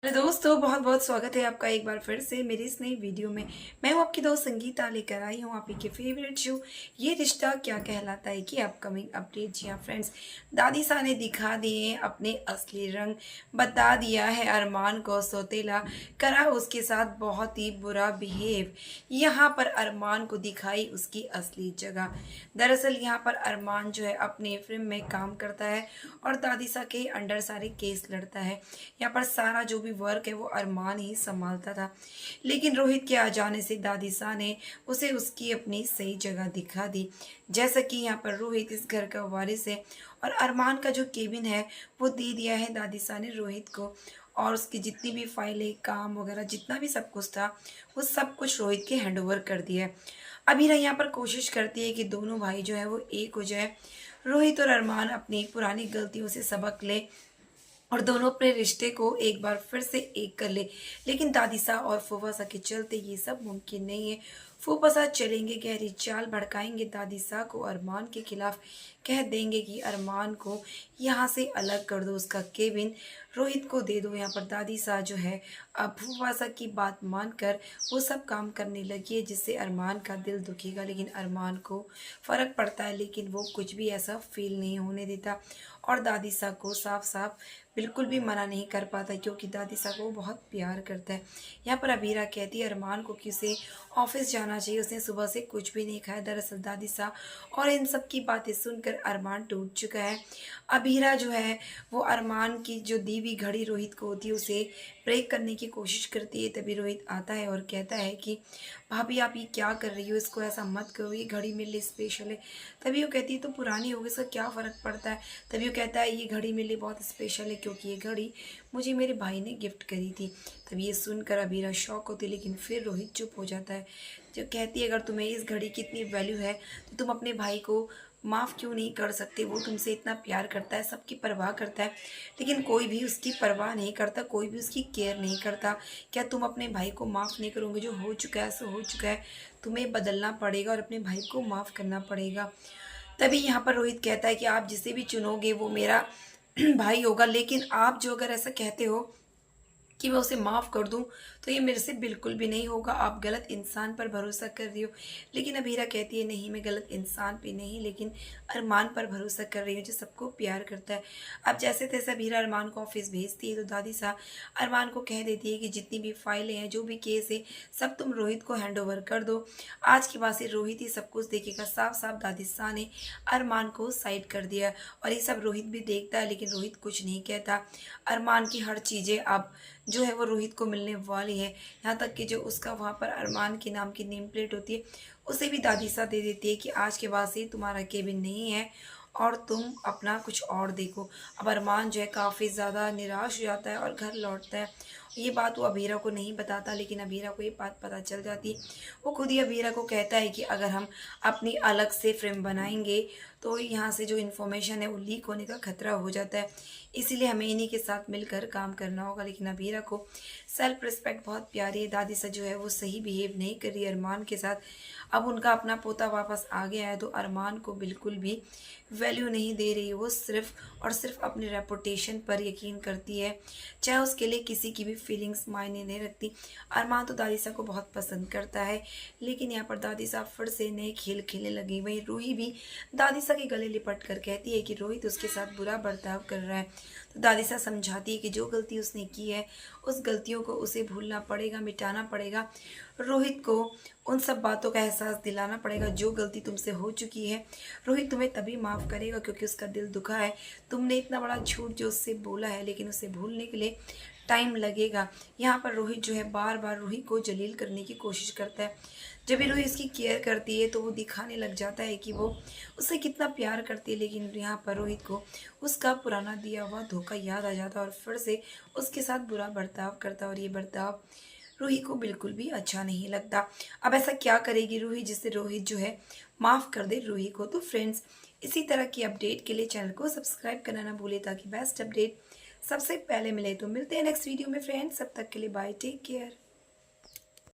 Hello दोस्तों, बहुत बहुत स्वागत है आपका एक बार फिर से मेरी इस नई वीडियो में। मैं हूं आपकी दोस्त संगीता, लेकर आई हूं आप ही के फेवरेट शो ये रिश्ता क्या कहलाता है की अपकमिंग अपडेट। जी हाँ फ्रेंड्स, दादी सा ने दिखा दिए अपने असली रंग, बता दिया है अरमान को सौतेला, करा उसके साथ बहुत ही बुरा बिहेव। यहाँ पर अरमान को दिखाई उसकी असली जगह। दरअसल यहाँ पर अरमान जो है अपने फिल्म में काम करता है और दादी सा के अंडर सारे केस लड़ता है। यहाँ पर सारा जो भी वर्क है वो अरमान ही संभालता था, लेकिन रोहित के आ जाने से दादी सा ने उसे उसकी अपनी सही जगह दिखा दी। जैसा कि यहाँ पर रोहित इस घर का वारिस है और अरमान का जो केबिन है वो दे दिया है दादी सा ने रोहित को, और उसकी जितनी भी फाइलें, काम वगैरह जितना भी सब कुछ था वो सब कुछ रोहित के हैंड ओवर कर दिया है। अभी यहाँ पर कोशिश करती है कि दोनों भाई जो है वो एक हो जाए, रोहित और अरमान अपनी पुरानी गलतियों से सबक ले और दोनों अपने रिश्ते को एक बार फिर से एक कर ले। लेकिन दादीसा और फूफासा के चलते ये सब मुमकिन नहीं है। फूफासा चलेंगे गहरी चाल, भड़काएंगे दादीसा को अरमान के खिलाफ, कह देंगे कि अरमान को यहाँ से अलग कर दो, उसका केबिन रोहित को दे दो। यहाँ पर दादीसा जो है अब फूफासा की बात मानकर वो सब काम करने लगी है, जिससे अरमान का दिल दुखेगा। लेकिन अरमान को फ़र्क पड़ता है, लेकिन वो कुछ भी ऐसा फील नहीं होने देता और दादीसा को साफ साफ बिल्कुल भी मना नहीं कर पाता, क्योंकि दादीसा को बहुत प्यार करता है। यहाँ पर अबीरा कहती है अरमान को कि उसे ऑफिस जाना चाहिए, उसने सुबह से कुछ भी नहीं खाया। दरअसल दादीसा और इन सब की बातें सुनकर अरमान टूट चुका है। अबीरा जो है वो अरमान की जो दी हुई घड़ी रोहित को होती है उसे ब्रेक करने की कोशिश करती है। तभी रोहित आता है और कहता है कि भाभी आप ये क्या कर रही हो, इसको ऐसा मत करो, ये घड़ी मेरे लिए स्पेशल है। तभी वो कहती है तो पुरानी हो गई, इसका क्या फ़र्क पड़ता है। तभी वो कहता है ये घड़ी मेरे लिए बहुत स्पेशल है, क्योंकि ये घड़ी मुझे मेरे भाई ने गिफ्ट करी थी। तभी ये सुनकर अबीरा शौक होती है, लेकिन फिर रोहित चुप हो जाता है। जो कहती है अगर तुम्हें इस घड़ी की इतनी वैल्यू है तो तुम अपने भाई को माफ़ क्यों नहीं कर सकते, वो तुमसे इतना प्यार करता है, सबकी परवाह करता है, लेकिन कोई भी उसकी परवाह नहीं करता, कोई भी उसकी केयर नहीं करता। क्या तुम अपने भाई को माफ़ नहीं करोगे? जो हो चुका है सो हो चुका है, तुम्हें बदलना पड़ेगा और अपने भाई को माफ़ करना पड़ेगा। तभी यहाँ पर रोहित कहता है कि आप जिसे भी चुनोगे वो मेरा भाई होगा, लेकिन आप जो अगर ऐसा कहते हो कि मैं उसे माफ़ कर दूं तो ये मेरे से बिल्कुल भी नहीं होगा, आप गलत इंसान पर भरोसा कर रही हो। लेकिन अबीरा कहती है नहीं, मैं गलत इंसान पे नहीं, लेकिन अरमान पर भरोसा कर रही हूँ जो सबको प्यार करता है। अब जैसे तैसे अबीरा अरमान को ऑफिस भेजती है तो दादी सा अरमान को कह देती है कि जितनी भी फाइलें हैं, जो भी केस है, सब तुम रोहित को हैंड ओवर कर दो। आज के बाद से रोहित ही सब कुछ देखेगा। साफ साफ दादी सा ने अरमान को साइड कर दिया और ये सब रोहित भी देखता है, लेकिन रोहित कुछ नहीं कहता। अरमान की हर चीज़ें अब जो है वो रोहित को मिलने वाली है। यहाँ तक कि जो उसका वहाँ पर अरमान के नाम की नेम प्लेट होती है उसे भी दादी सा दे देती है कि आज के बाद से तुम्हारा केबिन नहीं है और तुम अपना कुछ और देखो। अब अरमान जो है काफ़ी ज़्यादा निराश हो जाता है और घर लौटता है। ये बात वो अबीरा को नहीं बताता, लेकिन अबीरा को ये बात पता चल जाती है। वो खुद ही अबीरा को कहता है कि अगर हम अपनी अलग से फ्रेम बनाएंगे तो यहाँ से जो इन्फॉर्मेशन है वो लीक होने का खतरा हो जाता है, इसीलिए हमें इन्हीं के साथ मिलकर काम करना होगा। लेकिन अबीरा को सेल्फ रिस्पेक्ट बहुत प्यारी है। दादी सा जो है वो सही बिहेव नहीं कर रही है अरमान के साथ। अब उनका अपना पोता वापस आ गया है तो अरमान को बिल्कुल भी वैल्यू नहीं दे रही है। वो सिर्फ और सिर्फ अपनी रेपुटेशन पर यकीन करती है, चाहे उसके लिए किसी की भी फीलिंग्स मायने नहीं रखती। अरमान तो दादीसा को बहुत पसंद करता है, लेकिन यहाँ पर दादीसा फिर से नए खेल खेलने लगी। वहीं रूही भी दादीसा के गले लिपट कर कहती है कि रोहित उसके साथ बुरा बर्ताव कर रहा है। तो दादीसा समझाती है कि जो गलती उसने की है उस गलतियों को उसे भूलना पड़ेगा, मिटाना पड़ेगा। रोहित को उन सब बातों का एहसास दिलाना पड़ेगा जो गलती तुमसे हो चुकी है। रोहित तुम्हें तभी माफ़ करेगा क्योंकि उसका दिल दुखा है। तुमने इतना बड़ा झूठ जो उससे बोला है, लेकिन उसे भूलने के लिए टाइम लगेगा। यहाँ पर रोहित जो है बार बार रूही को जलील करने की कोशिश करता है। जब भी रूही इसकी केयर करती है तो वो दिखाने लग जाता है कि वो उससे कितना प्यार करती है, लेकिन यहाँ पर रोहित को उसका पुराना दिया हुआ धोखा याद आ जाता है और फिर से उसके साथ बुरा बर्ताव करता है, और ये बर्ताव रूही को बिल्कुल भी अच्छा नहीं लगता। अब ऐसा क्या करेगी रूही जिससे रोहित जो है माफ़ कर दे रूही को। तो फ्रेंड्स, इसी तरह की अपडेट के लिए चैनल को सब्सक्राइब करना ना भूले, ताकि बेस्ट अपडेट सबसे पहले मिले। तो मिलते हैं नेक्स्ट वीडियो में फ्रेंड्स, तब तक के लिए बाय, टेक केयर।